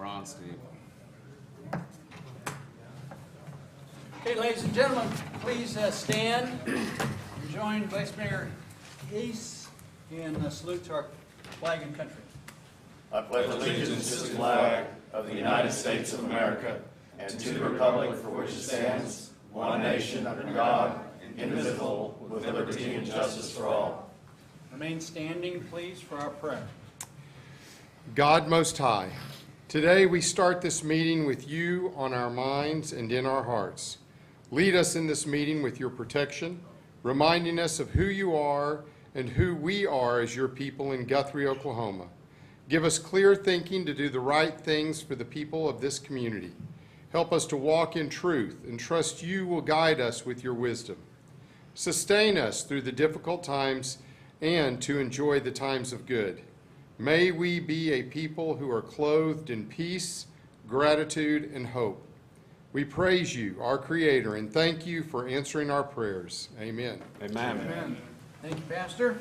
on, Steve. Okay, ladies and gentlemen, please stand. Join Vice Mayor Hayes in a salute to our flag and country. I pledge allegiance to the flag of the United States of America and to the republic for which it stands, one nation under God, indivisible, with liberty and justice for all. Remain standing, please, for our prayer. God Most High, today we start this meeting with you on our minds and in our hearts. Lead us in this meeting with your protection, reminding us of who you are and who we are as your people in Guthrie, Oklahoma. Give us clear thinking to do the right things for the people of this community. Help us to walk in truth and trust you will guide us with your wisdom. Sustain us through the difficult times and to enjoy the times of good. May we be a people who are clothed in peace, gratitude, and hope. We praise you, our Creator, and thank you for answering our prayers. Amen. Amen. Amen. Thank you, Pastor.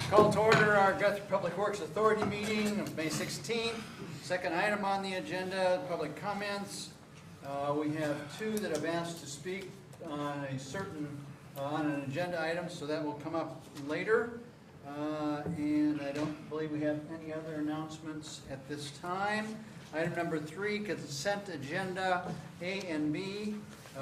Call to order our Guthrie Public Works Authority meeting of May 16th. Second item on the agenda, public comments. We have two that have asked to speak on on an agenda item, so that will come up later. And I don't believe we have any other announcements at this time. Item number 3, consent agenda A and B.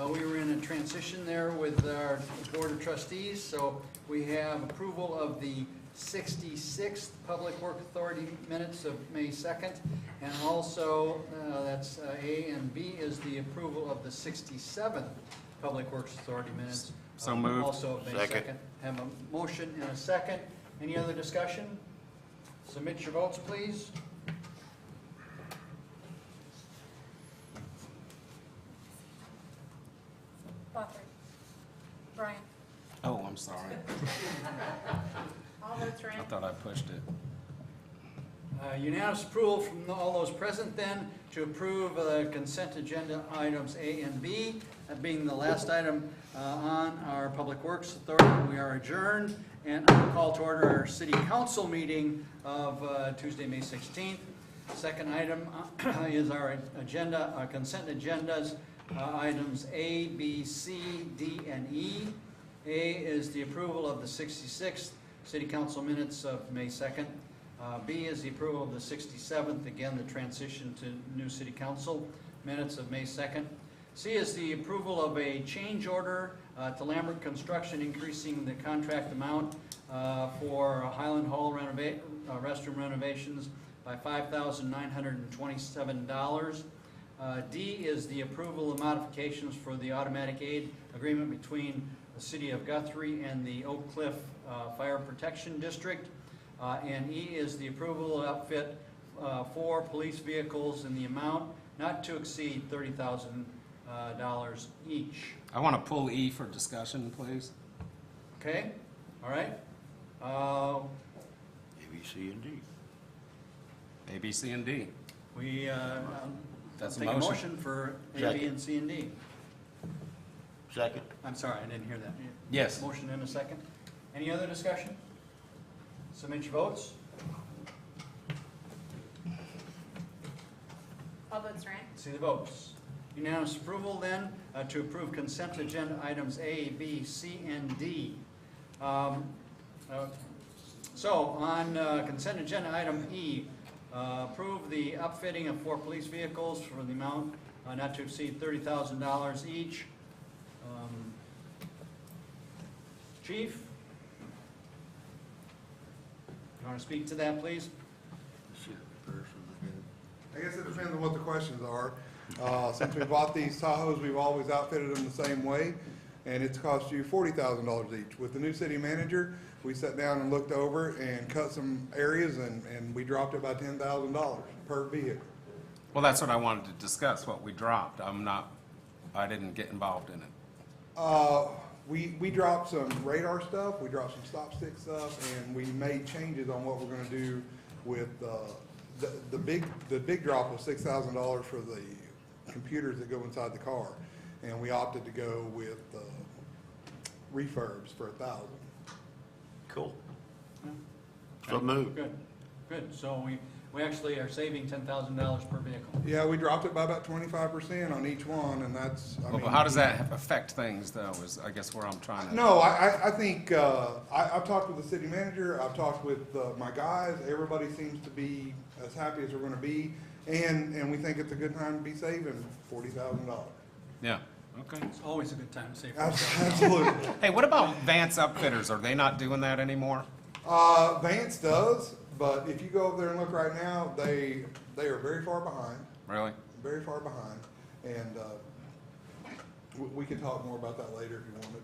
We were in a transition there with our Board of Trustees, so we have approval of the 66th Public Work Authority minutes of May 2nd, and also that's A and B is the approval of the 67th Public Works Authority minutes. So moved. Also of May 2nd. Have a motion and a second. Any other discussion? Submit your votes, please. Guthrie. Brian. Oh, I'm sorry. All votes are I in. thought I pushed it. Unanimous approval from all those present then to approve the consent agenda items A and B. That being the last item on our Public Works Authority, we are adjourned. And I'll call to order our City Council meeting of Tuesday, May 16th. Second item is our agenda, consent agendas, items A, B, C, D, and E. A is the approval of the 66th City Council minutes of May 2nd. B is the approval of the 67th, again, the transition to new City Council minutes of May 2nd. C is the approval of a change order to Lambert Construction, increasing the contract amount for Highland Hall restroom renovations by $5,927. D is the approval of modifications for the automatic aid agreement between the City of Guthrie and the Oak Cliff Fire Protection District. And E is the approval of outfit 4 police vehicles in the amount not to exceed $30,000 each. I want to pull E for discussion, please. Okay, all right. A, B, C, and D. A, B, C, and D. We That's a take a motion. motion for A, B, Second. and C, and D. Second. I'm sorry, I didn't hear that. Yes. Motion and a second. Any other discussion? Submit your votes. All votes are in. See the votes. Unanimous approval then to approve consent agenda items A, B, C, and D. So on consent agenda item E, approve the upfitting of 4 police vehicles for the amount not to exceed $30,000 each. Chief? You want to speak to that, please? I guess it depends on what the questions are. Since we bought these Tahoes, we've always outfitted them the same way, and it's cost you $40,000 each. With the new city manager, we sat down and looked over and cut some areas, and we dropped it by $10,000 per vehicle. Well, that's what I wanted to discuss, what we dropped. I didn't get involved in it. We dropped some radar stuff, we dropped some stop stick stuff, and we made changes on what we're gonna do with, the big drop was $6,000 for the computers that go inside the car. And we opted to go with, refurbs for $1,000. Cool. So moved. Good. good. So we actually are saving $10,000 per vehicle. Yeah, we dropped it by about 25% on each one, and that's, I Well, mean. but how does that affect things, though, is I guess where I'm trying to. No, I think, I've talked with the city manager, I've talked with my guys, everybody seems to be as happy as we're gonna be, and we think it's a good time to be saving $40,000. Yeah, okay. It's always a good time to save. Absolutely. Hey, what about Vance Upfitters? Are they not doing that anymore? Vance does, but if you go over there and look right now, they are very far behind, Really? very far behind, and, we can talk more about that later if you wanted.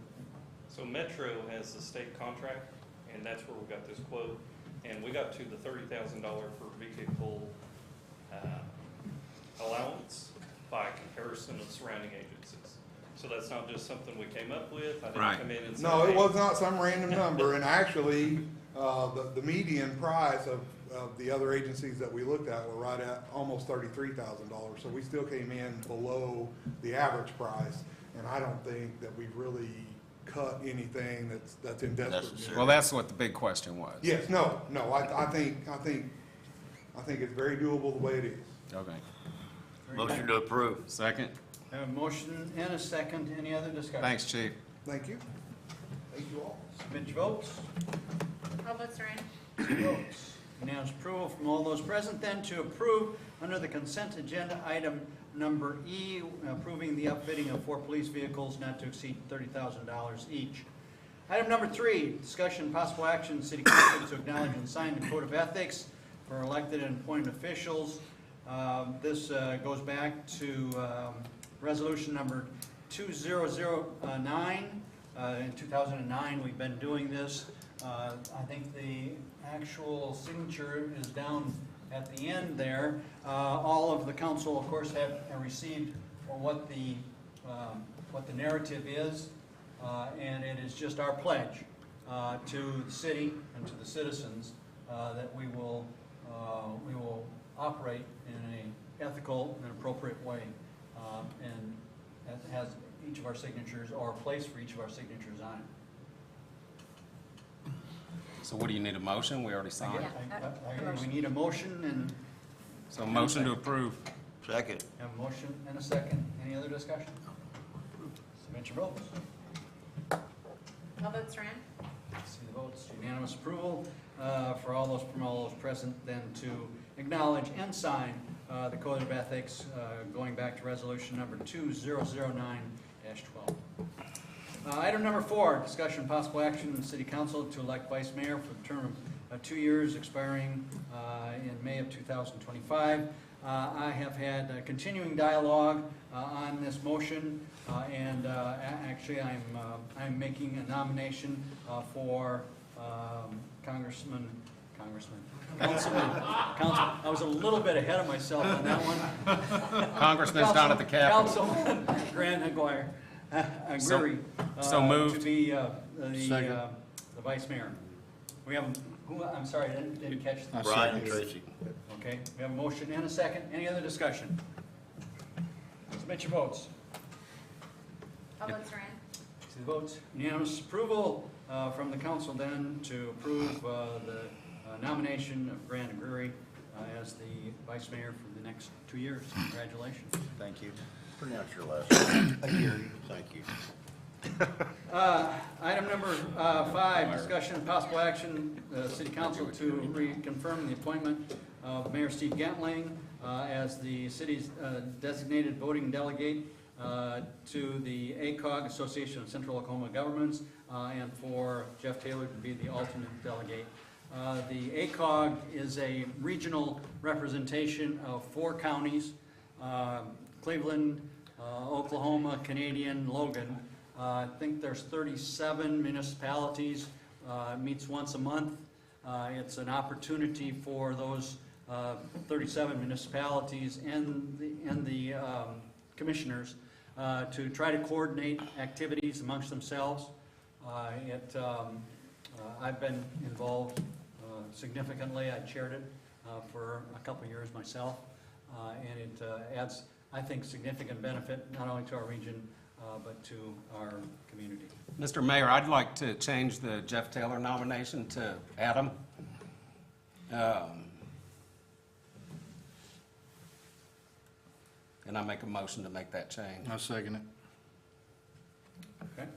So Metro has the state contract, and that's where we got this quote. And we got to the $30,000 for vehicle allowance by comparison of surrounding agencies. So that's not just something we came up with. I Right. didn't come in and say, No, it "Hey, was not some random number, and actually, the median price of the other agencies that we looked at were right at almost $33,000, so we still came in below the average price, and I don't think that we've really cut anything that's in desperate need. Well, that's what the big question was. Yes, no, I think it's very doable the way it is. Okay. Motion to approve. Second? I have a motion and a second. Any other discussion? Thanks, Chief. Thank you. Thank you all. Submit your votes. All votes are in. Votes. Unanimous approval from all those present then to approve under the consent agenda item number E, approving the upfitting of 4 police vehicles not to exceed $30,000 each. Item number 3, discussion and possible action, city council to acknowledge and sign the code of ethics for elected and appointed officials. This goes back to resolution number 2009. In 2009, we've been doing this. I think the actual signature is down at the end there. All of the council, of course, have received what the narrative is, and it is just our pledge to the city and to the citizens that we will operate in an ethical and appropriate way, and that has each of our signatures, or a place for each of our signatures on it. So what do you need, a motion? We already signed. We need a motion, and So motion to approve. Second. have a motion and a second. Any other discussion? Submit your votes. All votes are in. See the votes. Unanimous approval from all those present then to acknowledge and sign the Code of Ethics going back to resolution number 2009-12. Item number 4, discussion and possible action in the City Council to elect Vice Mayor for the term of 2 years expiring in May of 2025. I have had continuing dialogue on this motion, and actually I'm making a nomination for Councilman, I was a little bit ahead of myself on that one. Congressman's down at the Capitol. Councilman Grant Aguirre, So to moved. be the vice mayor. We have, I'm sorry, I didn't catch that. Brian Tracy. Okay, we have a motion and a second. Any other discussion? Submit your votes. All votes are in. See the votes. Unanimous approval from the council then to approve the nomination of Grant Aguirre as the vice mayor for the next 2 years. Congratulations. Thank you. Pronounce your last name. Aguirre. Thank you. Item number 5, discussion and possible action, city council to reconfirm the appointment of Mayor Steve Gantling as the city's designated voting delegate to the ACOG, Association of Central Oklahoma Governments, and for Jeff Taylor to be the alternate delegate. The ACOG is a regional representation of 4 counties, Cleveland, Oklahoma, Canadian, Logan. I think there's 37 municipalities, meets once a month. It's an opportunity for those 37 municipalities and the commissioners to try to coordinate activities amongst themselves. I've been involved significantly. I chaired it for a couple of years myself, and it adds, I think, significant benefit not only to our region but to our community. Mr. Mayor, I'd like to change the Jeff Taylor nomination to Adam. And I make a motion to make that change. I second it. Okay.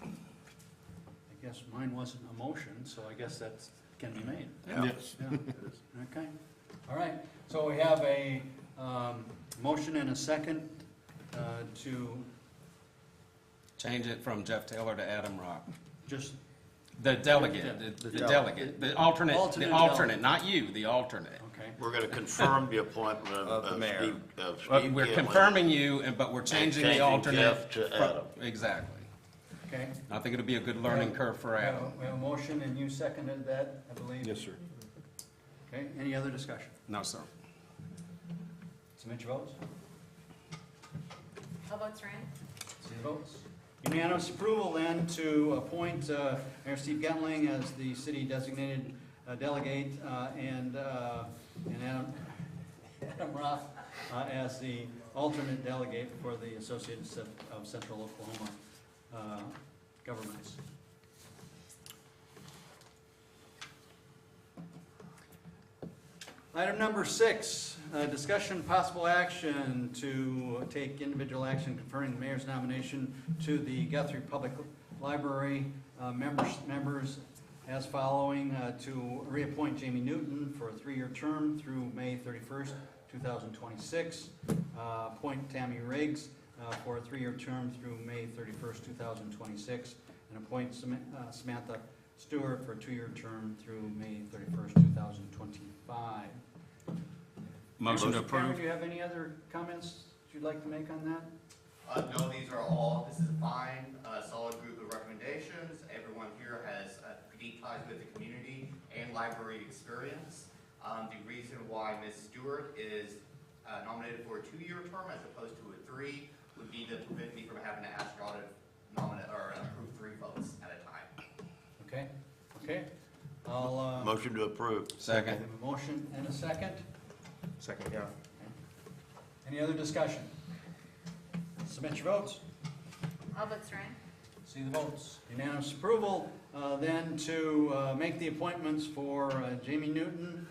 I guess mine wasn't a motion, so I guess that can be made. Yes. Yeah. Okay, all right. So we have a motion and a second to Change it from Jeff Taylor to Adam Rock. just, The delegate, the delegate, the alternate, Alternate not you, the alternate. okay. We're going to confirm the appointment Of the of mayor. Steve We're Kinley. confirming you, but we're changing the changing alternate. Jeff to from- Adam. Exactly. Okay. I think it'll be a good learning curve for We have Adam. we have a motion and you seconded that, I believe? Yes, sir. Okay, any other discussion? No, sir. Submit your votes. All votes are in. See the votes. Unanimous approval then to appoint Mayor Steve Gentling as the city designated delegate and Adam Roth as the alternate delegate for the Associated of Central Oklahoma Governments. Item number 6, discussion possible action to take individual action conferring the mayor's nomination to the Guthrie Public Library members as following, to reappoint Jamie Newton for a 3-year term through May 31st, 2026, appoint Tammy Riggs for a 3-year term through May 31st, 2026, and appoint Samantha Stewart for a 2-year term through May 31st, 2025. Motion to Mr. Cameron, approve. do you have any other comments you'd like to make on that? No, this is a fine, solid group of recommendations. Everyone here has deep ties with the community and library experience. The reason why Ms. Stewart is nominated for a 2-year term as opposed to a 3 would be to prevent me from having to ask y'all to nominate or approve 3 votes at a time. Okay, okay. I'll, Motion to approve. Second. have a motion and a second. Second, yeah. Any other discussion? Submit your votes. All votes are in. See the votes. Unanimous approval, then to make the appointments for Jamie Newton,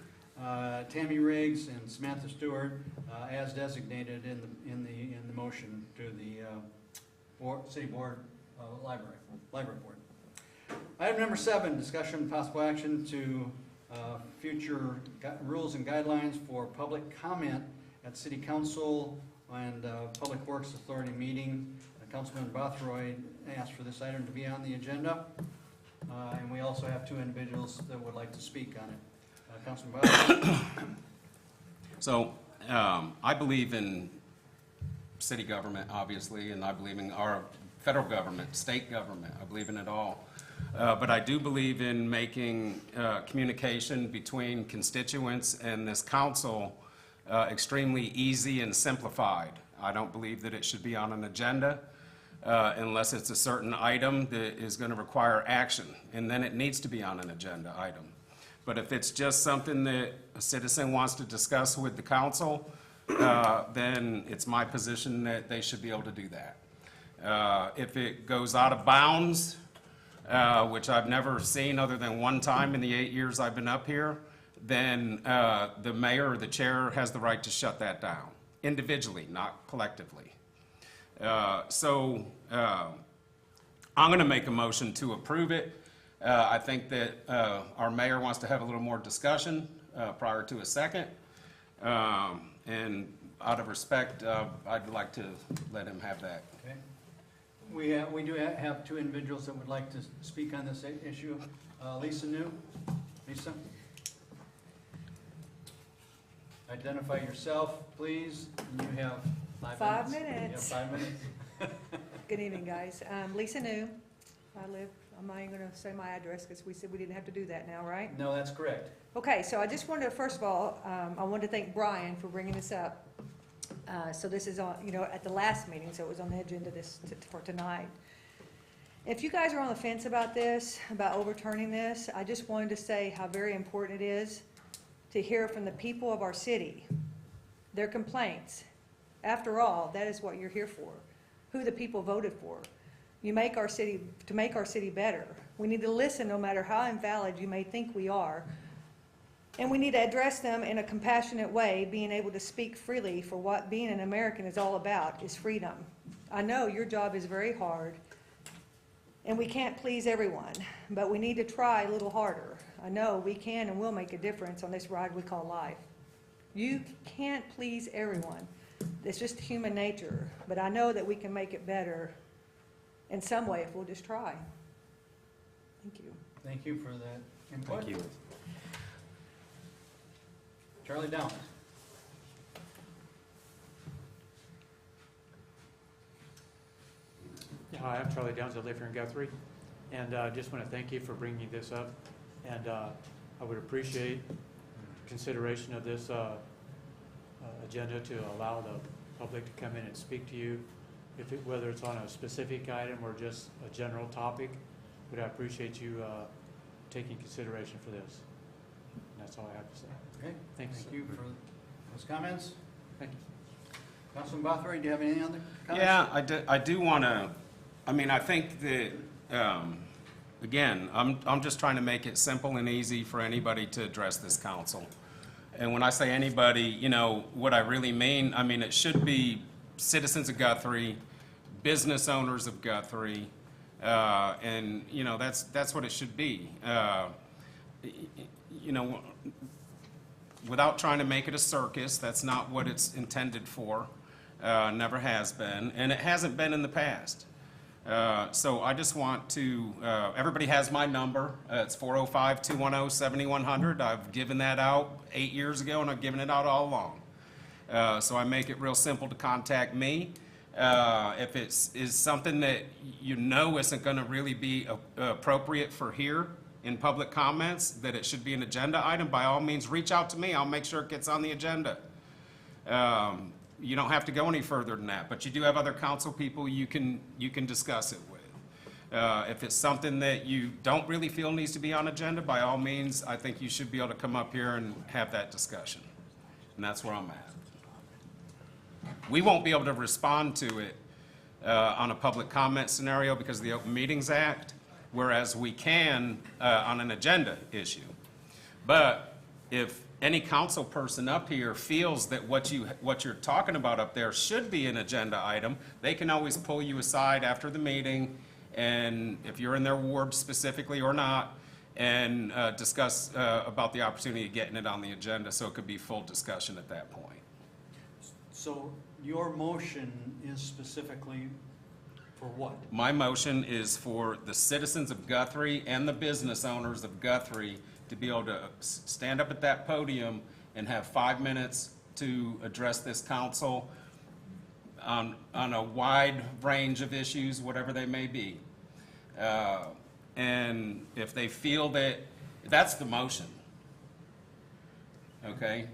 Tammy Riggs, and Samantha Stewart as designated in the motion to the City Board Library Board. Item number 7, discussion possible action to future rules and guidelines for public comment at City Council and Public Works Authority meeting. Councilman Guthrie asked for this item to be on the agenda, and we also have 2 individuals that would like to speak on it. Councilman Guthrie. So, I believe in city government, obviously, and I believe in our federal government, state government. I believe in it all. But I do believe in making communication between constituents and this council extremely easy and simplified. I don't believe that it should be on an agenda unless it's a certain item that is going to require action, and then it needs to be on an agenda item. But if it's just something that a citizen wants to discuss with the council, then it's my position that they should be able to do that. If it goes out of bounds, which I've never seen other than one time in the 8 years I've been up here, then the mayor or the chair has the right to shut that down, individually, not collectively. So I'm going to make a motion to approve it. I think that our mayor wants to have a little more discussion prior to a second. And out of respect, I'd like to let him have that. Okay. We do have 2 individuals that would like to speak on this issue. Lisa New. Lisa? Identify yourself, please. And you have 5 minutes. 5 minutes. You have 5 minutes. Good evening, guys. Lisa New. I'm not even going to say my address because we said we didn't have to do that now, right? No, that's correct. Okay, so I just wanted to, first of all, I wanted to thank Brian for bringing this up. So this is on, at the last meeting, so it was on the agenda for tonight. If you guys are on the fence about this, about overturning this, I just wanted to say how very important it is to hear from the people of our city, their complaints. After all, that is what you're here for, who the people voted for. to make our city better. We need to listen no matter how invalid you may think we are. And we need to address them in a compassionate way, being able to speak freely for what being an American is all about, is freedom. I know your job is very hard, and we can't please everyone, but we need to try a little harder. I know we can and will make a difference on this ride we call life. You can't please everyone. It's just human nature, but I know that we can make it better in some way if we'll just try. Thank you. Thank you for that input. Thank you. Charlie Downs. Hi, I'm Charlie Downs. I live here in Guthrie, and I just want to thank you for bringing this up. And I would appreciate consideration of this agenda to allow the public to come in and speak to you, whether it's on a specific item or just a general topic. But I appreciate you taking consideration for this. And that's all I have to say. Okay, Thanks. thank you for those comments. Thank you. Councilman Guthrie, do you have any other comments? Yeah, I do want to, I think that, again, I'm just trying to make it simple and easy for anybody to address this council. And when I say anybody, what I really mean, it should be citizens of Guthrie, business owners of Guthrie, and, that's what it should be. Without trying to make it a circus, that's not what it's intended for, never has been, and it hasn't been in the past. So I just want to, everybody has my number. It's 405-210-7100. I've given that out 8 years ago, and I've given it out all along. So I make it real simple to contact me. If it's something that isn't going to really be appropriate for here in public comments, that it should be an agenda item, by all means, reach out to me. I'll make sure it gets on the agenda. You don't have to go any further than that, but you do have other council people you can discuss it with. If it's something that you don't really feel needs to be on agenda, by all means, I think you should be able to come up here and have that discussion. And that's where I'm at. We won't be able to respond to it on a public comment scenario because of the Open Meetings Act, whereas we can on an agenda issue. But if any council person up here feels that what you're talking about up there should be an agenda item, they can always pull you aside after the meeting, and if you're in their ward specifically or not, and discuss about the opportunity of getting it on the agenda, so it could be full discussion at that point. So your motion is specifically for what? My motion is for the citizens of Guthrie and the business owners of Guthrie to be able to stand up at that podium and have 5 minutes to address this council on a wide range of issues, whatever they may be. And if they feel that's the motion, okay?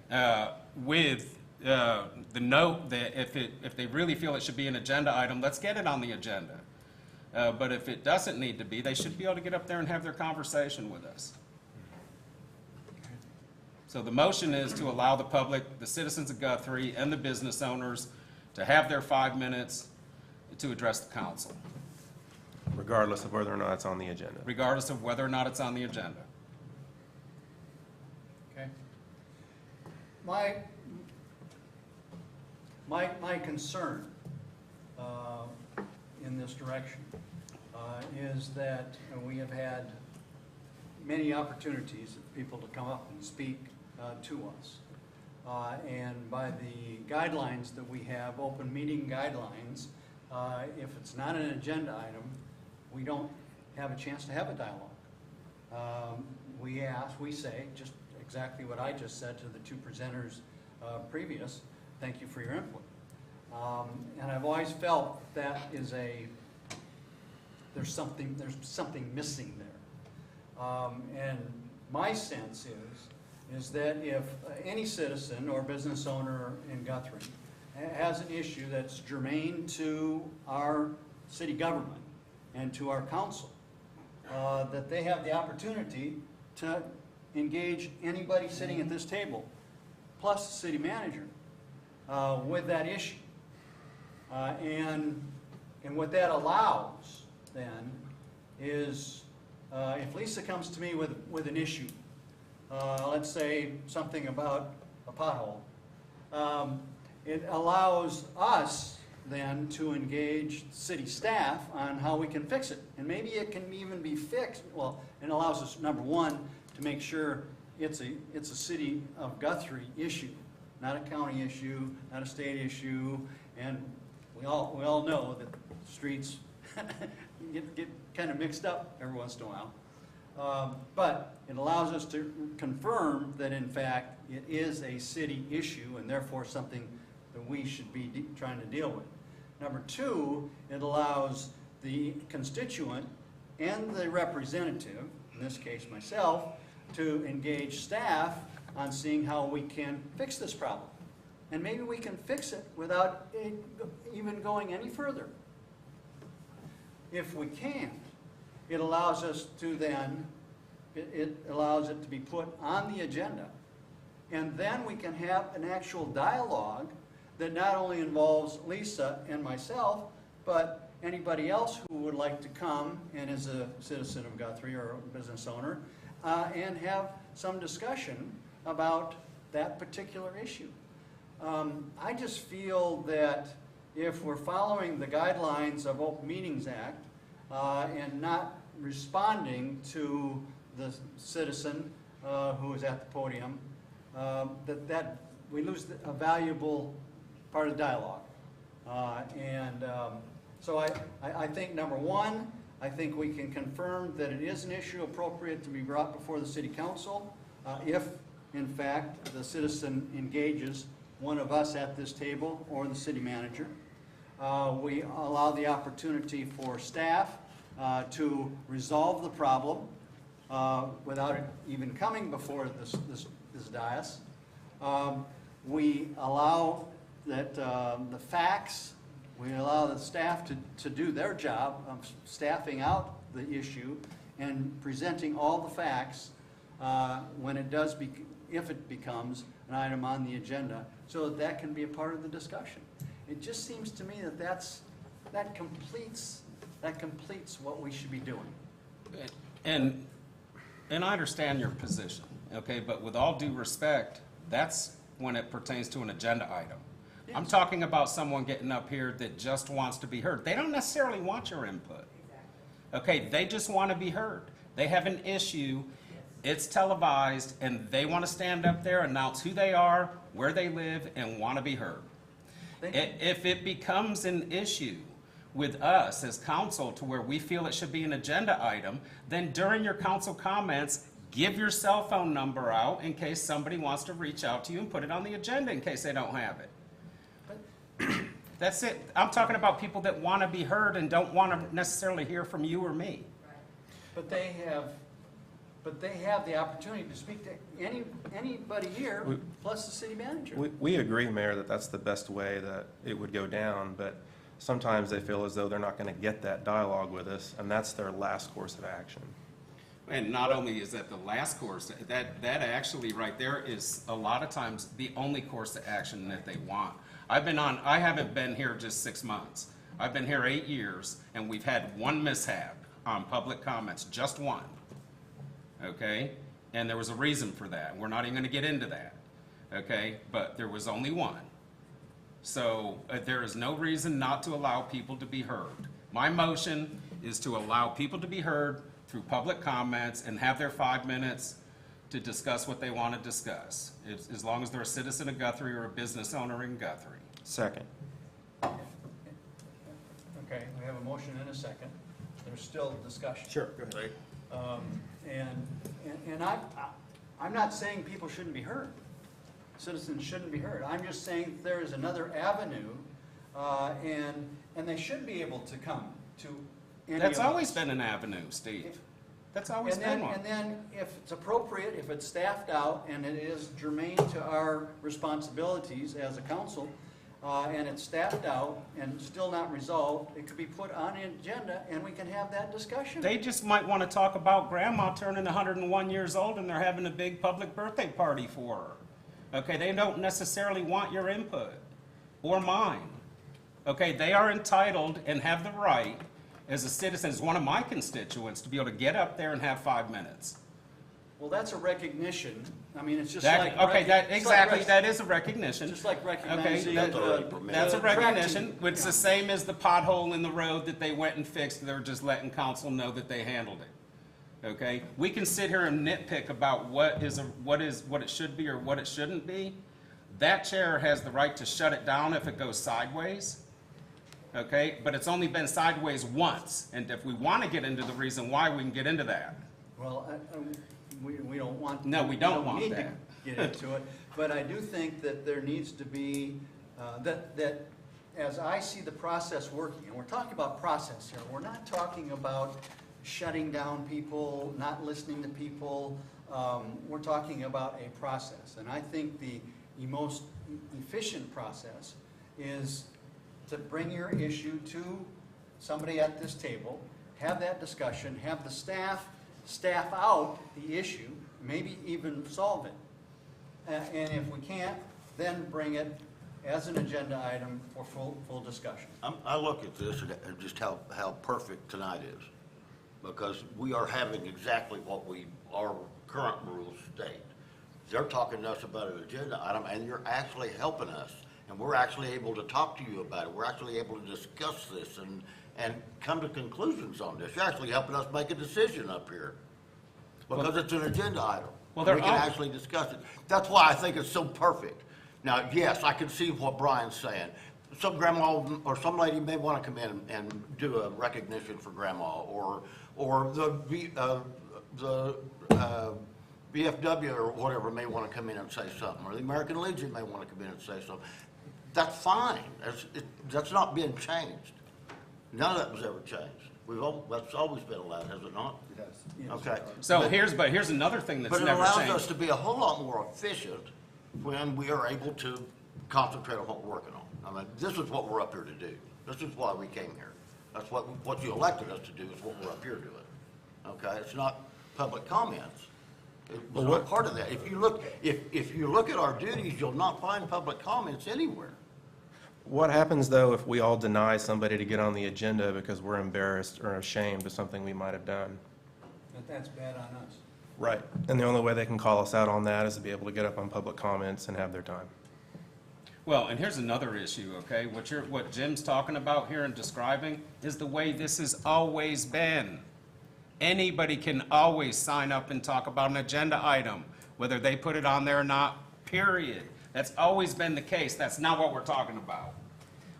With the note that if they really feel it should be an agenda item, let's get it on the agenda. But if it doesn't need to be, they should be able to get up there and have their conversation with us. So the motion is to allow the public, the citizens of Guthrie, and the business owners to have their 5 minutes to address the council, regardless of whether or not it's on the agenda. regardless of whether or not it's on the agenda. Okay. My concern in this direction is that we have had many opportunities of people to come up and speak to us. And by the guidelines that we have, open meeting guidelines, if it's not an agenda item, we don't have a chance to have a dialogue. We say just exactly what I just said to the two presenters previous. Thank you for your input. And I've always felt that is there's something missing there. And my sense is that if any citizen or business owner in Guthrie has an issue that's germane to our city government and to our council, that they have the opportunity to engage anybody sitting at this table, plus the city manager, with that issue. And what that allows then is, if Lisa comes to me with an issue, let's say something about a pothole, it allows us then to engage city staff on how we can fix it. And maybe it can even be fixed, well, it allows us, number one, to make sure it's a city of Guthrie issue, not a county issue, not a state issue, and we all know that streets get kind of mixed up every once in a while. But it allows us to confirm that in fact it is a city issue and therefore something that we should be trying to deal with. Number two, it allows the constituent and the representative, in this case myself, to engage staff on seeing how we can fix this problem. And maybe we can fix it without it even going any further. If we can't, it allows us to then, it allows it to be put on the agenda. And then we can have an actual dialogue that not only involves Lisa and myself, but anybody else who would like to come and is a citizen of Guthrie or a business owner, and have some discussion about that particular issue. I just feel that if we're following the guidelines of Open Meetings Act and not responding to the citizen who is at the podium, that we lose a valuable part of the dialogue. So I think, number one, I think we can confirm that it is an issue appropriate to be brought before the City Council if, in fact, the citizen engages one of us at this table or the city manager. We allow the opportunity for staff to resolve the problem without it even coming before this dais. We allow that the facts, we allow the staff to do their job of staffing out the issue and presenting all the facts when it does, if it becomes an item on the agenda, so that can be a part of the discussion. It just seems to me that completes what we should be doing. And I understand your position, okay, but with all due respect, that's when it pertains to an agenda item. Yes. I'm talking about someone getting up here that just wants to be heard. They don't necessarily want your input. Okay, they just want to be heard. They have an issue, it's televised, and they want to stand up there, announce who they are, where they live, and want to be heard. If it becomes an issue with us as council to where we feel it should be an agenda item, then during your council comments, give your cell phone number out in case somebody wants to reach out to you and put it on the agenda in case they don't have it. That's it. I'm talking about people that want to be heard and don't want to necessarily hear from you or me. But they have the opportunity to speak to anybody here, plus the city manager. We agree, Mayor, that that's the best way that it would go down, but sometimes they feel as though they're not going to get that dialogue with us, and that's their last course of action. And not only is that the last course, that actually right there is a lot of times the only course of action that they want. I haven't been here just 6 months. I've been here 8 years, and we've had one mishap on public comments, just one. Okay? And there was a reason for that. We're not even going to get into that. Okay? But there was only one. So there is no reason not to allow people to be heard. My motion is to allow people to be heard through public comments and have their 5 minutes to discuss what they want to discuss, as long as they're a citizen of Guthrie or a business owner in Guthrie. Second. Okay, we have a motion and a second. There's still discussion. Sure, go ahead. And I'm not saying people shouldn't be heard. Citizens shouldn't be heard. I'm just saying there is another avenue, and they should be able to come to any That's of always us. been an avenue, Steve. That's always been one. And then if it's appropriate, if it's staffed out and it is germane to our responsibilities as a council, and it's staffed out and still not resolved, it could be put on the agenda and we can have that discussion. They just might want to talk about grandma turning 101 years old and they're having a big public birthday party for her. Okay, they don't necessarily want your input or mine. Okay, they are entitled and have the right as a citizen, as one of my constituents, to be able to get up there and have 5 minutes. Well, that's a recognition. I mean, it's just That, like. okay, that, it's like exactly, that is a recognition. Just like Okay, recognizing. that- that's a track recognition. team. It's the same as the pothole in the road that they went and fixed. They're just letting council know that they handled it. Okay? We can sit here and nitpick about what it should be or what it shouldn't be. That chair has the right to shut it down if it goes sideways. Okay? But it's only been sideways once. And if we want to get into the reason why, we can get into that. Well, we don't want. No, we don't want need to that. get into it, but I do think that there needs to be, that as I see the process working, and we're talking about process here, we're not talking about shutting down people, not listening to people, we're talking about a process. And I think the most efficient process is to bring your issue to somebody at this table, have that discussion, have the staff out the issue, maybe even solve it. And if we can't, then bring it as an agenda item for full discussion. I look at this and just how perfect tonight is, because we are having exactly what our current rules state. They're talking to us about an agenda item, and you're actually helping us, and we're actually able to talk to you about it. We're actually able to discuss this and come to conclusions on this. You're actually helping us make a decision up here, because it's an agenda item. Well, We can actually discuss it. That's why I think it's so perfect. Now, yes, I can see what Brian's saying. Some grandma or some lady may want to come in and do a recognition for grandma, or the VFW or whatever may want to come in and say something, or the American Legion may want to come in and say something. That's fine. That's not being changed. None of that was ever changed. That's always been allowed, has it not? It has. Okay. So here's another thing that's But it never allows changed. us to be a whole lot more efficient when we are able to concentrate on what we're working on. I mean, this is what we're up here to do. This is why we came here. That's what you elected us to do, is what we're up here doing. Okay? It's not public comments. It's not part of that. If you look at our duties, you'll not find public comments anywhere. What happens, though, if we all deny somebody to get on the agenda because we're embarrassed or ashamed of something we might have done? But that's bad on us. Right. And the only way they can call us out on that is to be able to get up on public comments and have their time. Well, and here's another issue, okay? What Jim's talking about here and describing is the way this has always been. Anybody can always sign up and talk about an agenda item, whether they put it on there or not, period. That's always been the case. That's not what we're talking about.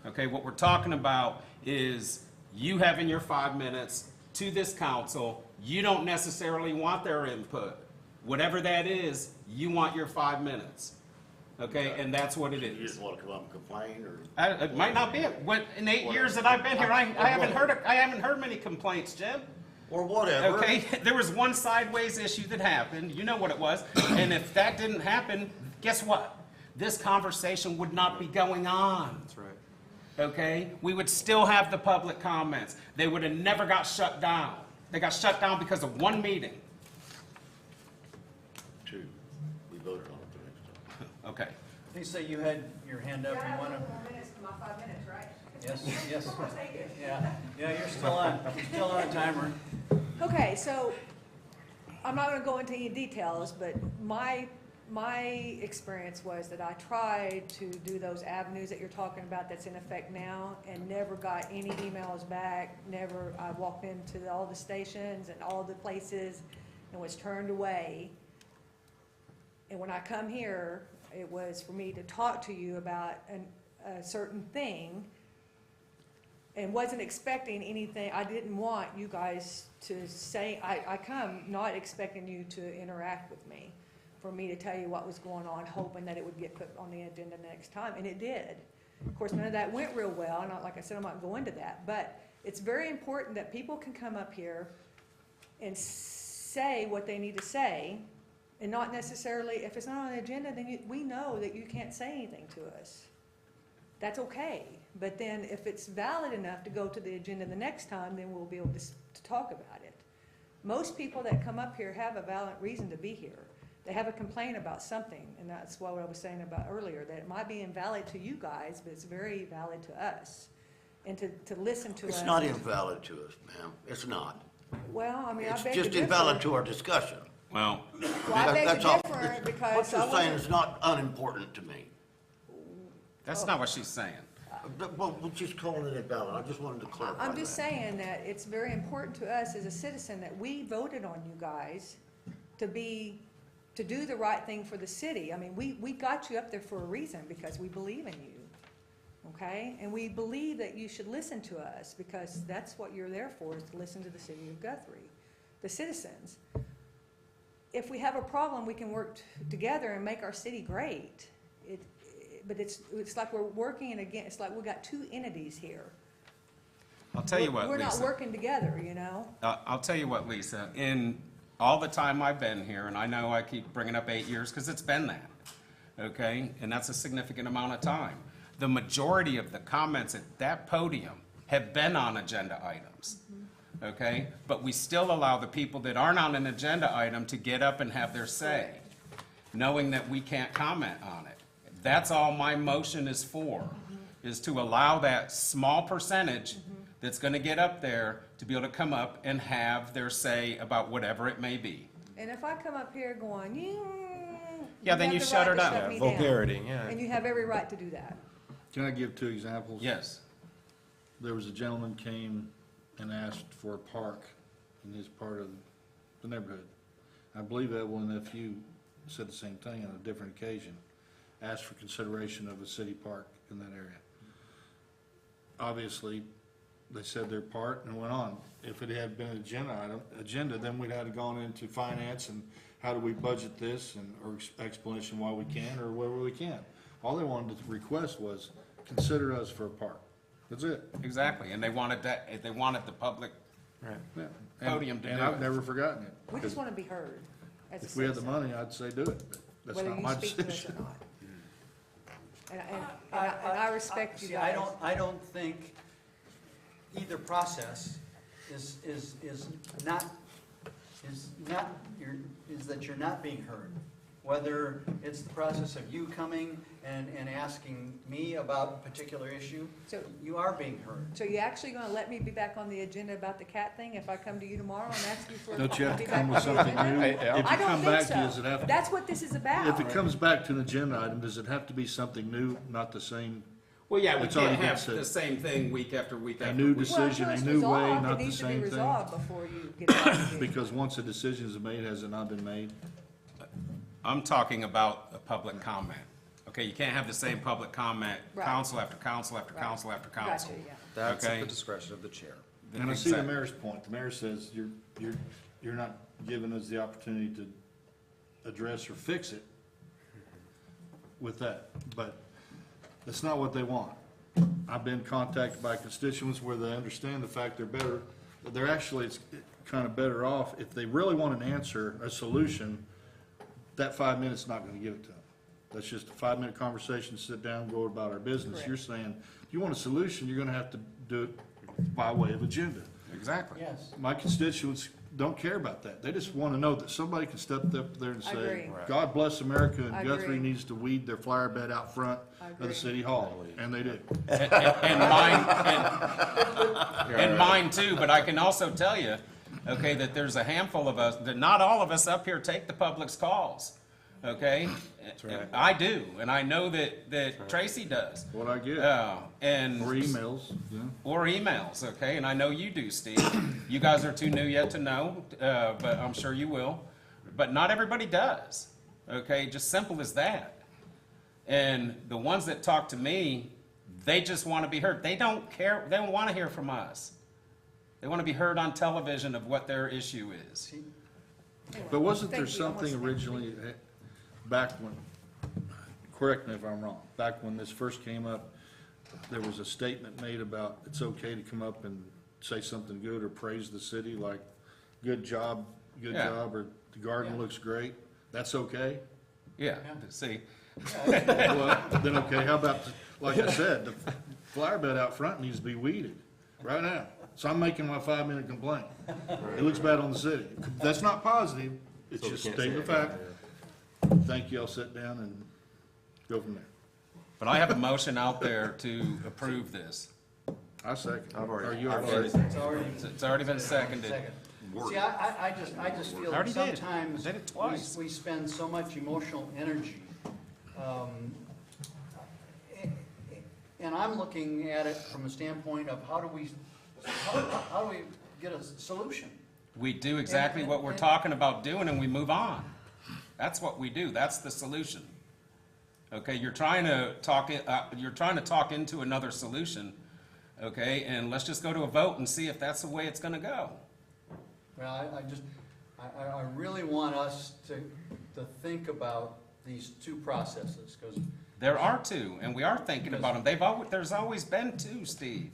Okay, what we're talking about is you having your 5 minutes to this council. You don't necessarily want their input. Whatever that is, you want your 5 minutes. Okay, and that's what it You is. just want to come up and complain, or? It might not be it. In 8 years that I've been here, I haven't heard many complaints, Jim. Or whatever. Okay, there was one sideways issue that happened, you know what it was, and if that didn't happen, guess what? This conversation would not be going on. That's right. Okay? We would still have the public comments. They would have never got shut down. They got shut down because of one meeting. 2. We voted on it the next time. Okay. Lisa, you had your hand up, you want to? minutes for my 5 minutes, right? Yes. Yeah, you're still on a timer. Okay, so I'm not gonna go into any details, but my experience was that I tried to do those avenues that you're talking about that's in effect now and never got any emails back, I walked into all the stations and all the places and was turned away. And when I come here, it was for me to talk to you about a certain thing, and wasn't expecting anything. I didn't want you guys to say, I come not expecting you to interact with me, for me to tell you what was going on, hoping that it would get put on the agenda next time, and it did. Of course, none of that went real well, and like I said, I'm not going to that, but it's very important that people can come up here and say what they need to say, and not necessarily, if it's not on the agenda, then we know that you can't say anything to us. That's okay. But then if it's valid enough to go to the agenda the next time, then we'll be able to talk about it. Most people that come up here have a valid reason to be here. They have a complaint about something, and that's what I was saying about earlier, that it might be invalid to you guys, but it's very valid to us. and to listen to us. It's not invalid to us, ma'am. It's not. Well, I mean, I It's beg to just differ. invalid to our discussion. Well, Well, I beg That's to all. differ because What you're I saying wasn't, is not unimportant to me. that's not what she's saying. Well, we're just calling it invalid. I just wanted to clarify I'm just that. saying that it's very important to us as a citizen that we voted on you guys to do the right thing for the city. I mean, we got you up there for a reason, because we believe in you, okay? And we believe that you should listen to us, because that's what you're there for, is to listen to the city of Guthrie, the citizens. If we have a problem, we can work together and make our city great. But it's like we're working again, it's like we got two entities here. I'll tell you what, We're not Lisa. working together, you know? I'll tell you what, Lisa, in all the time I've been here, and I know I keep bringing up 8 years because it's been that, okay? And that's a significant amount of time. The majority of the comments at that podium have been on agenda items, okay? But we still allow the people that aren't on an agenda item to get up and have their say, knowing that we can't comment on it. That's all my motion is for, is to allow that small percentage that's gonna get up there to be able to come up and have their say about whatever it may be. And if I come up here going, Yeah, then have you the shut right her to down. shut Yeah, me down. Vulgarity, yeah. And you have every right to do that. Can I give 2 examples? Yes. There was a gentleman came and asked for a park in his part of the neighborhood. I believe Evelyn, if you said the same thing on a different occasion, asked for consideration of a city park in that area. Obviously, they said their part and went on. If it had been an agenda, then we'd have gone into finance and how do we budget this, and or explanation why we can or whatever we can. All they wanted to request was consider us for a park. That's it. Exactly, and they wanted that, they wanted the public Right. Yeah. podium to And do I've it. never forgotten it. We just want to be heard as a If we had the citizen, money, I'd say do it, but that's whether not you my speak to us or decision. not. And I respect you See, guys. I don't think either process is not, is that you're not being heard. Whether it's the process of you coming and asking me about a particular issue, So- you are being heard. So you actually going to let me be back on the agenda about the cat thing if I come to you tomorrow and ask you for? Don't you have be to back come with on the something agenda? new? Hey, If I you don't come think back to, does so. it have to? That's what this is about. If it comes back to an agenda item, does it have to be something new, not the same? Well, yeah, we It's already can't been have said. the same thing week after week A after new week. decision, Well, a until new it's way, resolved, not it the needs to be same thing? resolved before you get it on the Because once a decision is made, has it not been made? I'm talking about a public comment. Okay, you can't have the same public comment, Right. council after council after Right. council after Gotcha, council. yeah. That's Okay. at the discretion of the chair. And I see the Exactly. mayor's point. The mayor says you're not giving us the opportunity to address or fix it with that, but that's not what they want. I've been contacted by constituents where they understand the fact they're actually, it's kind of better off, if they really want an answer, a solution, that 5 minutes is not gonna give it to them. That's just a 5-minute conversation, sit down, go about our business. Correct. You're saying, if you want a solution, you're gonna have to do it by way of agenda. Exactly. Yes. My constituents don't care about that. They just want to know that somebody can step up there and I say, agree. God bless America, I and Guthrie agree. needs to weed their flower bed out front I of the agree. city hall, and they do. And mine too, but I can also tell you, okay, that there's a handful of us, that not all of us up here take the public's calls, okay? right. I do, and I know that Tracy does. What I get, And. or emails, yeah. Or emails, okay, and I know you do, Steve. You guys are too new yet to know, but I'm sure you will. But not everybody does, okay, just simple as that. And the ones that talk to me, they just want to be heard. They don't care, they don't want to hear from us. They want to be heard on television of what their issue is. Anyway, But wasn't there thank you. Almost something thank you. originally, back when, correct me if I'm wrong, back when this first came up, there was a statement made about it's okay to come up and say something good or praise the city, like, good job, Yeah. or the garden Yeah. looks great? That's okay? Yeah, see, Well, then, okay, how about, like I said, the flower bed out front needs to be weeded right now. So I'm making my 5-minute complaint. It looks bad on the city. That's not positive, it's So we just can't stating say the it. fact. Thank you, I'll sit down and go from there. but I have a motion out there to approve this. I second. I've already- Or you I've already- It's already been seconded. See, I just feel that Already did. sometimes Did it twice. we spend so much emotional energy. And I'm looking at it from a standpoint of how do we get a solution? We do exactly what we're talking about doing and we move on. That's what we do. That's the solution. Okay, you're trying to talk into another solution, okay, and let's just go to a vote and see if that's the way it's gonna go. Well, I really want us to think about these two processes, because There are two, and we are thinking about them. There's always been two, Steve.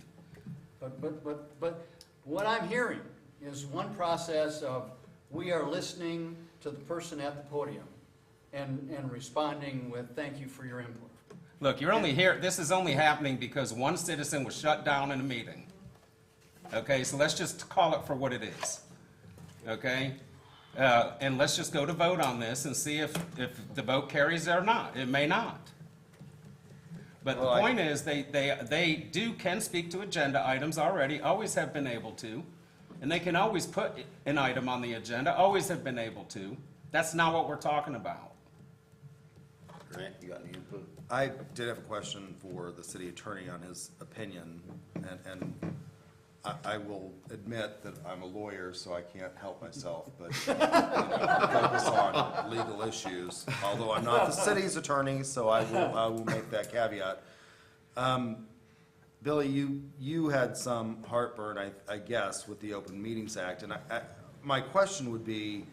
But what I'm hearing is one process of we are listening to the person at the podium and responding with thank you for your input. Look, you're only here, this is only happening because one citizen was shut down in a meeting. Okay, so let's just call it for what it is. Okay? And let's just go to vote on this and see if the vote carries or not. It may not. But the point is, they can speak to agenda items already, always have been able to. And they can always put an item on the agenda, always have been able to. That's not what we're talking about. Grant, you got any input? I did have a question for the city attorney on his opinion, and I will admit that I'm a lawyer, so I can't help myself, but focus on legal issues, although I'm not the city's attorney, so I will make that caveat. Billy, you had some heartburn, I guess, with the Open Meetings Act, and my question would be,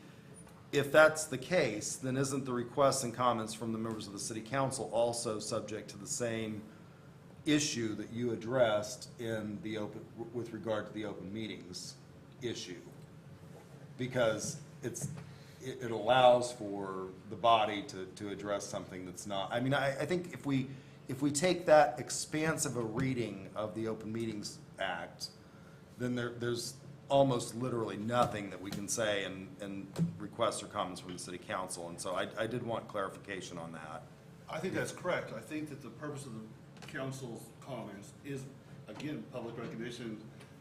if that's the case, then isn't the requests and comments from the members of the city council also subject to the same issue that you addressed in the with regard to the open meetings issue? Because it allows for the body to address something that's not, I mean, I think if we take that expansive a reading of the Open Meetings Act, then there's almost literally nothing that we can say and requests or comments from the city council, and so I did want clarification on that. I think that's correct. I think that the purpose of the council's comments is, again, public recognition,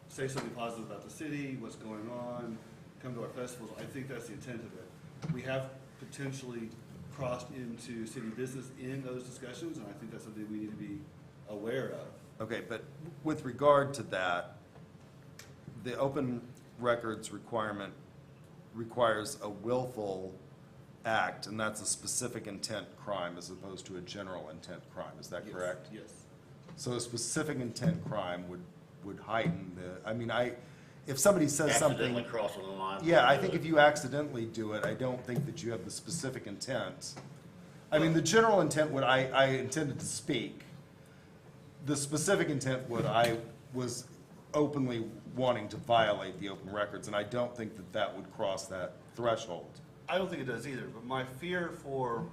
say something positive about the city, what's going on, come to our festivals. I think that's the intent of it. We have potentially crossed into city business in those discussions, and I think that's something we need to be aware of. Okay, but with regard to that, the open records requirement requires a willful act, and that's a specific intent crime as opposed to a general intent crime. Is that correct? Yes. So a specific intent crime would heighten the, I mean, if somebody says something. Accidentally crossing the line. Yeah, I think if you accidentally do it, I don't think that you have the specific intent. I mean, the general intent would, I intended to speak. The specific intent would, I was openly wanting to violate the open records, and I don't think that would cross that threshold. I don't think it does either, but my fear for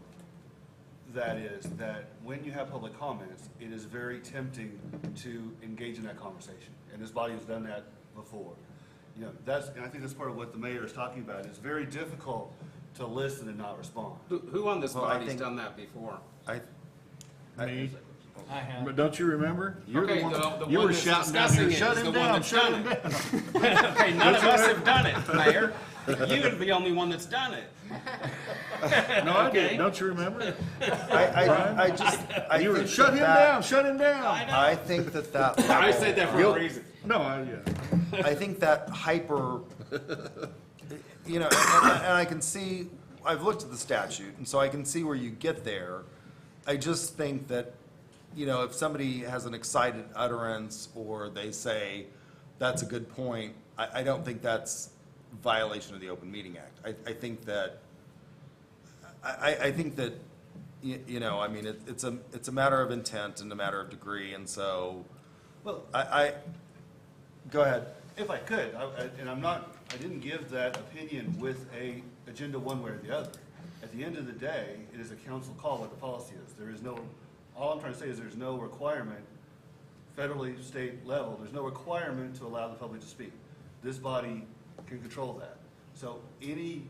that is that when you have public comments, it is very tempting to engage in that conversation, and this body has done that before. You know, and I think that's part of what the mayor is talking about. It's very difficult to listen and not respond. Who on this body's done that before? Me? I have. But don't you remember? You're Okay, the one, the you one were that's shouting down discussing here, it shut is him the one down, that's shut done him it. down. Okay, none of us have done it, Mayor. You're the only one that's done it. No, I Okay. didn't, don't you remember? I You were, think shut him down, shut him down. I think that I said that for level- a reason. No, yeah. I think that hyper, you know, and I can see, I've looked at the statute, and so I can see where you get there. I just think that, you know, if somebody has an excited utterance or they say, that's a good point, I don't think that's violation of the Open Meeting Act. I think that, you know, I mean, it's a matter of intent and a matter of degree, and so, Well, go ahead. if I could, I didn't give that opinion with a agenda one way or the other. At the end of the day, it is a council call what the policy is. There is no, all I'm trying to say is there's no requirement, federally, state level, there's no requirement to allow the public to speak. This body can control that. So any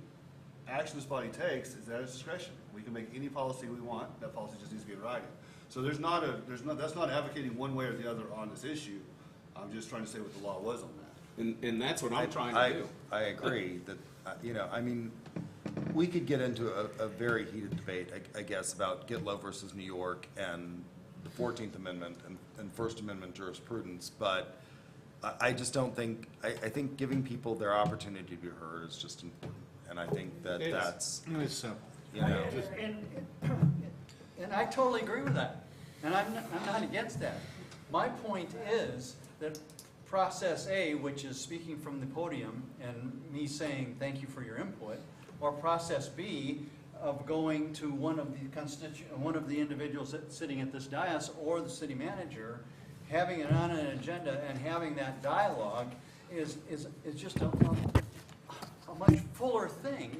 action this body takes is at its discretion. We can make any policy we want, that policy just needs to be in writing. So that's not advocating one way or the other on this issue. I'm just trying to say what the law was on that. And that's what I'm trying to do. I agree that, you know, I mean, we could get into a very heated debate, I guess, about Gitlow versus New York and the 14th Amendment and First Amendment jurisprudence, but I just don't think, I think giving people their opportunity to be heard is just important. And I think that that's, It's simple. you know, And I totally agree with that, and I'm not against that. My point is that process A, which is speaking from the podium and me saying thank you for your input, or process B of going to one of the individuals sitting at this dais or the city manager, having it on an agenda and having that dialogue is just a much fuller thing.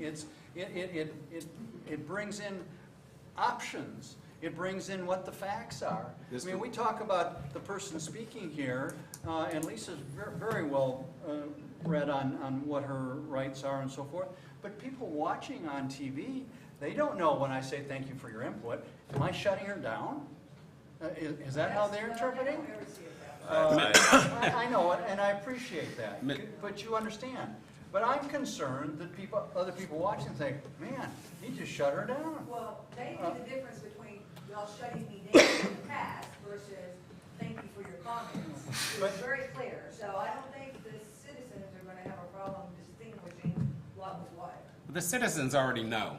It brings in options. It brings in what the facts are. I mean, we talk about the person speaking here, and Lisa's very well read on what her rights are and so forth, but people watching on TV, they don't know when I say thank you for your input. Am I shutting her down? Is that how they're interpreting? I know it, and I appreciate that, but you understand. But I'm concerned that other people watching think, man, he just shut her down. Well, maybe the difference between y'all shutting me down in the past versus thank you for your comments is very clear. So I don't think the citizens are going to have a problem distinguishing what was what. The citizens already know,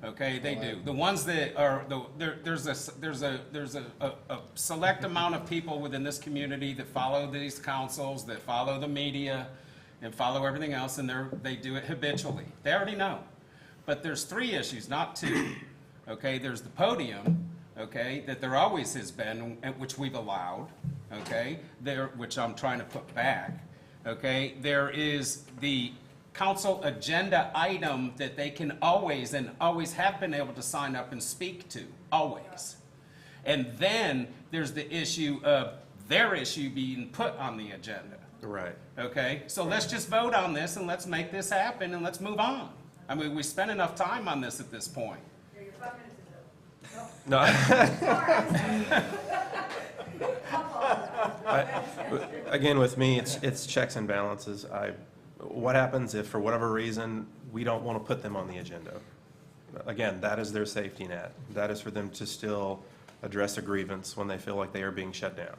okay, they do. The ones that are, there's a select amount of people within this community that follow these councils, that follow the media, and follow everything else, and they do it habitually. They already know. But there's 3 issues, not 2, okay? There's the podium, okay, that there always has been, which we've allowed, okay, which I'm trying to put back, okay? There is the council agenda item that they can always have been able to sign up and speak to, always. And then there's the issue of their issue being put on the agenda. Right. Okay, so let's just vote on this and let's make this happen and let's move on. I mean, we spent enough time on this at this point. Your 5 minutes is up. No. Again, with me, it's checks and balances. What happens if, for whatever reason, we don't want to put them on the agenda? Again, that is their safety net. That is for them to still address a grievance when they feel like they are being shut down.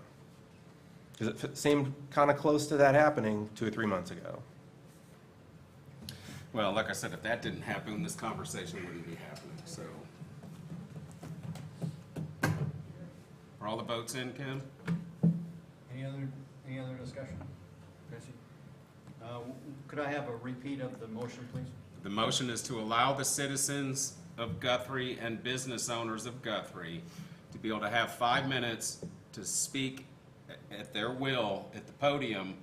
Because it seemed kind of close to that happening 2 or 3 months ago. Well, like I said, if that didn't happen, this conversation wouldn't be happening, so. Are all the votes in, Kim? Any other discussion? Chrissy? Could I have a repeat of the motion, please? The motion is to allow the citizens of Guthrie and business owners of Guthrie to be able to have 5 minutes to speak at their will at the podium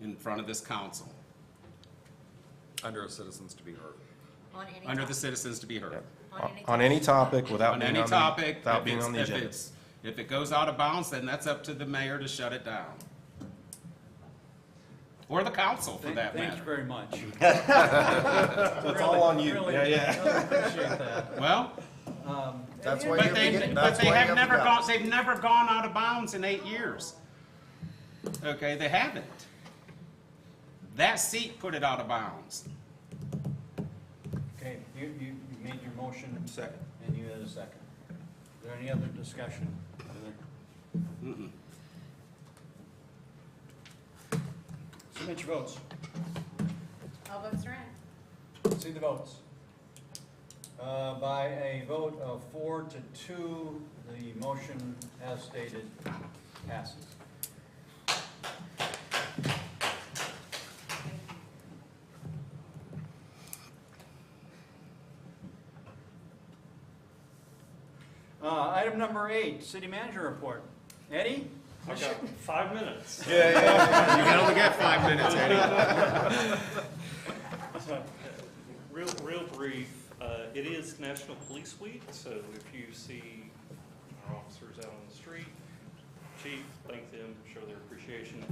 in front of this council. under citizens to be heard. On any Under the topic. citizens to be heard. On any topic without On being any on topic, without being on the if agenda. if it goes out of bounds, then that's up to the mayor to shut it down. Or the council, for that Thank you matter. very much. It's all on you. Really, Yeah, yeah. really appreciate that. Well, That's why but you they, have but they have the never balance. they've never gone out of bounds in 8 years. Okay, they haven't. That seat put it out of bounds. Okay, you made your motion. Second. And you had a second. Is there any other discussion? Mm-mm. Submit your votes. All votes are in. See the votes. By a vote of 4-2, the motion as stated passes. Item number 8, city manager report. Eddie? I got 5 minutes. You can only get 5 minutes, Eddie. Real brief, it is National Police Week, so if you see our officers out on the street, chief, thank them, show their appreciation.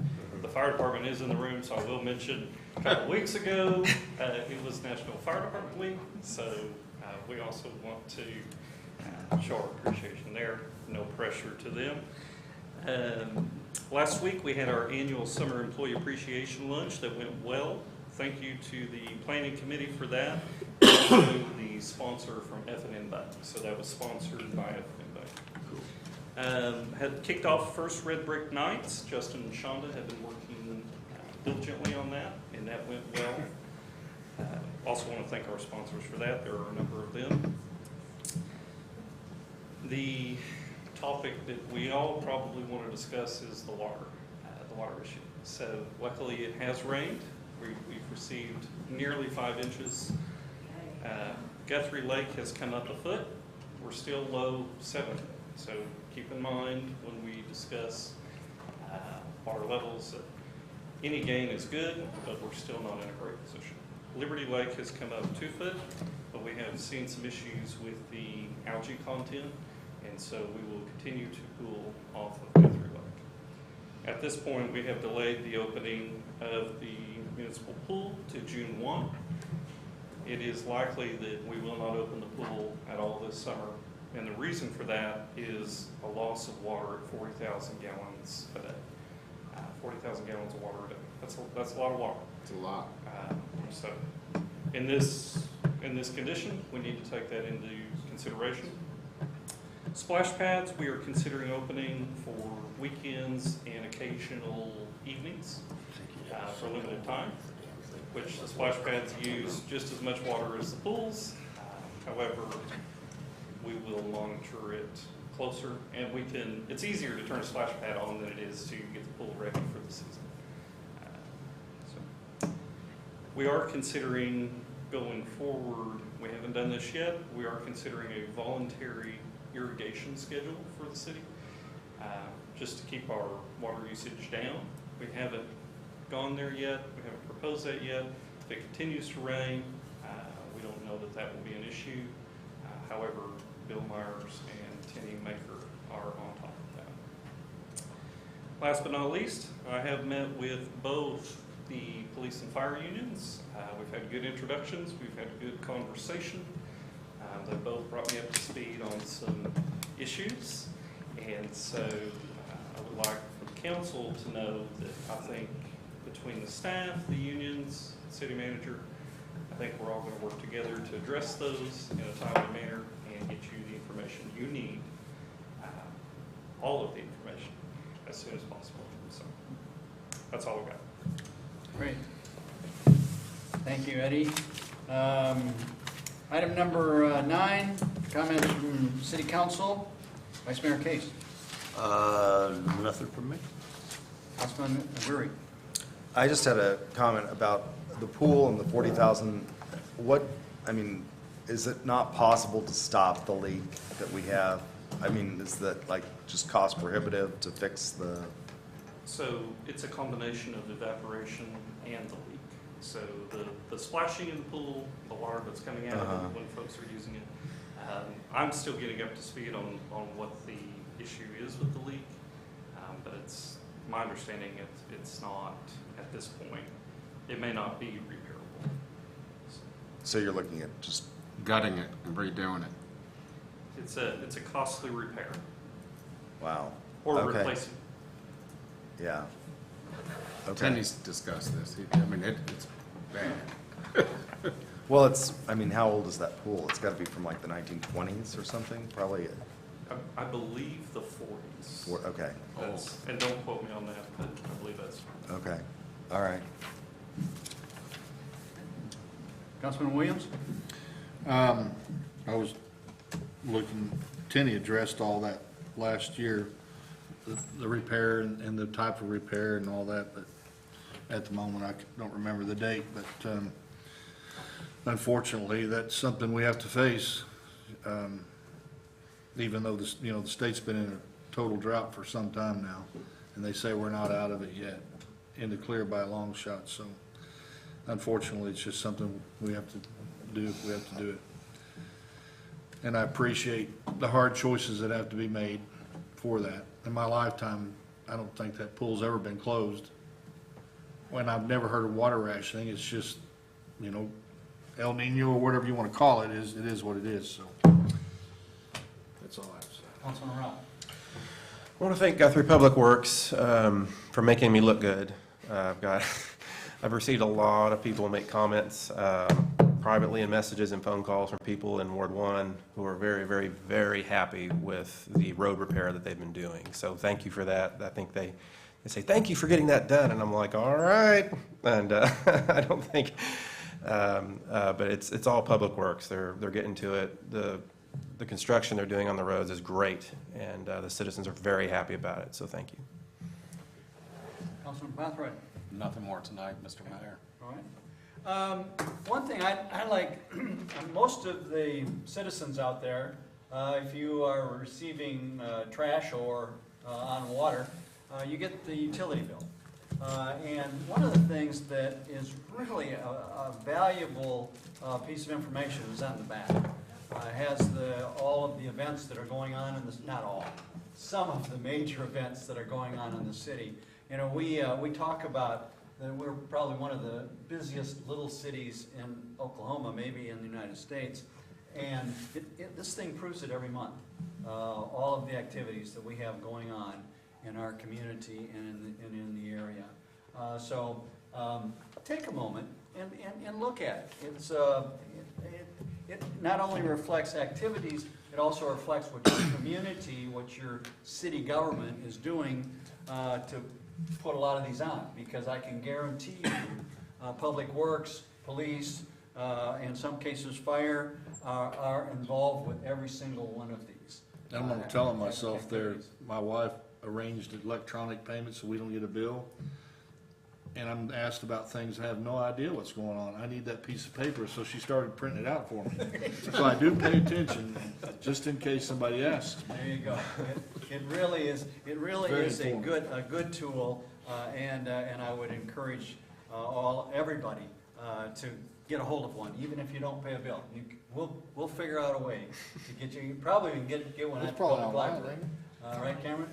The fire department is in the room, so I will mention, a couple of weeks ago, it was National Fire Department Week, so we also want to show our appreciation there, no pressure to them. Last week, we had our annual Summer Employee Appreciation Lunch that went well. Thank you to the Planning Committee for that, and also the sponsor from F&M Bank. So that was sponsored by F&M Bank. Had kicked off first Red Brick Nights. Justin and Shonda have been working diligently on that, and that went well. Also want to thank our sponsors for that. There are a number of them. The topic that we all probably want to discuss is the water issue. So luckily it has rained. We've received nearly 5 inches. Guthrie Lake has come up a foot. We're still low 7. So keep in mind when we discuss water levels that any gain is good, but we're still not in a great position. Liberty Lake has come up 2 foot, but we have seen some issues with the algae content, and so we will continue to cool off of Guthrie Lake. At this point, we have delayed the opening of the municipal pool to June 1. It is likely that we will not open the pool at all this summer, and the reason for that is a loss of water at 40,000 gallons a day. 40,000 gallons of water a day. That's a lot of water. It's a lot. So in this condition, we need to take that into consideration. Splash pads, we are considering opening for weekends and occasional evenings for a limited time, which the splash pads use just as much water as the pools. However, we will monitor it closer, and it's easier to turn a splash pad on than it is to get the pool ready for the season. We are considering going forward, we haven't done this yet, we are considering a voluntary irrigation schedule for the city, just to keep our water usage down. We haven't gone there yet, we haven't proposed that yet. If it continues to rain, we don't know that will be an issue. However, Bill Myers and Tenny Maker are on top of that. Last but not least, I have met with both the police and fire unions. We've had good introductions, we've had good conversation. They both brought me up to speed on some issues, and so I would like the council to know that I think between the staff, the unions, the city manager, I think we're all going to work together to address those in a timely manner and get you the information you need, all of the information, as soon as possible. So that's all I got. Great. Thank you, Eddie. Item number 9, comments from City Council. Vice Mayor Case. Nothing from me. Councilman Guthrie. I just had a comment about the pool and the 40,000. Is it not possible to stop the leak that we have? Is that just cost prohibitive to fix the? So it's a combination of evaporation and the leak. So the splashing in the pool, the water that's coming out of it when folks are using it. I'm still getting up to speed on what the issue is with the leak, but it's my understanding it's not at this point. It may not be repairable. So you're looking at just Gutting it and redoing it. It's a costly repair wow. or Okay. replacing. Yeah. Okay. Tenny's discussed this. It's bad. Well, how old is that pool? It's got to be from the 1920s or something, probably. I believe the 40s. Okay. And don't quote me on that, but I believe that's. Okay. All right. Councilman Williams. I was looking, Tenny addressed all that last year, the repair and the type of repair and all that, but at the moment, I don't remember the date, but unfortunately, that's something we have to face. Even though the state's been in a total drought for some time now, and they say we're not out of it yet, in the clear by a long shot, so unfortunately, it's just something we have to do if we have to do it. And I appreciate the hard choices that have to be made for that. In my lifetime, I don't think that pool's ever been closed. When I've never heard of water rationing, it's just, El Nino or whatever you want to call it, it is what it is, so. That's all I have to say. Councilman Rowell. I want to thank Guthrie Public Works for making me look good. I've received a lot of people make comments privately in messages and phone calls from people in Ward 1 who are very, very, very happy with the road repair that they've been doing. So thank you for that. I think they say, thank you for getting that done. And I'm like, all right. And I don't think, but it's all Public Works. They're getting to it. The construction they're doing on the roads is great, and the citizens are very happy about it, so thank you. Councilman Guthrie. Nothing more tonight, Mr. Mayor. All right. One thing I like, most of the citizens out there, if you are receiving trash or on water, you get the utility bill. And one of the things that is really a valuable piece of information is on the back. Has all of the events that are going on in this, not all, some of the major events that are going on in the city. You know, we talk about that we're probably one of the busiest little cities in Oklahoma, maybe in the United States, and this thing proves it every month. All of the activities that we have going on in our community and in the area. So take a moment and look at it. It not only reflects activities, it also reflects what your community, what your city government is doing to put a lot of these on. Because I can guarantee you, Public Works, police, in some cases fire, are involved with every single one of these. I'm gonna tell myself there, my wife arranged electronic payments so we don't get a bill. And I'm asked about things, I have no idea what's going on. I need that piece of paper, so she started printing it out for me. So I do pay attention, just in case somebody asks. There you go. It really is. It really Very is a informative. good tool, and I would encourage everybody to get a hold of one, even if you don't pay a bill. We'll figure out a way to get you. You probably can get one It's at the probably public online, library. Right, Cameron?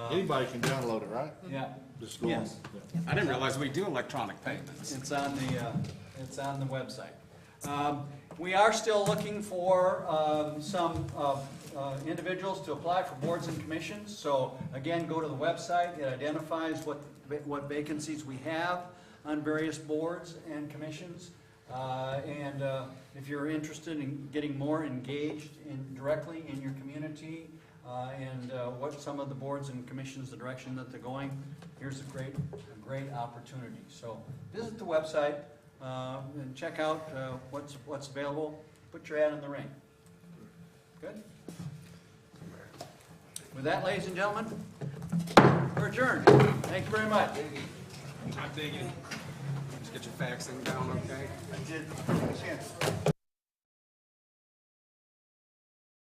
Anybody can download it, right? Yeah. Just go on. Yes. I didn't realize we do electronic payments. It's on the website. We are still looking for some individuals to apply for boards and commissions. So again, go to the website. It identifies what vacancies we have on various boards and commissions. And if you're interested in getting more engaged directly in your community and what some of the boards and commissions, the direction that they're going, here's a great opportunity. So visit the website and check out what's available. Put your hat in the ring. Good? With that, ladies and gentlemen, we're adjourned. Thank you very much. I'm digging. Just get your faxing down, okay? I did.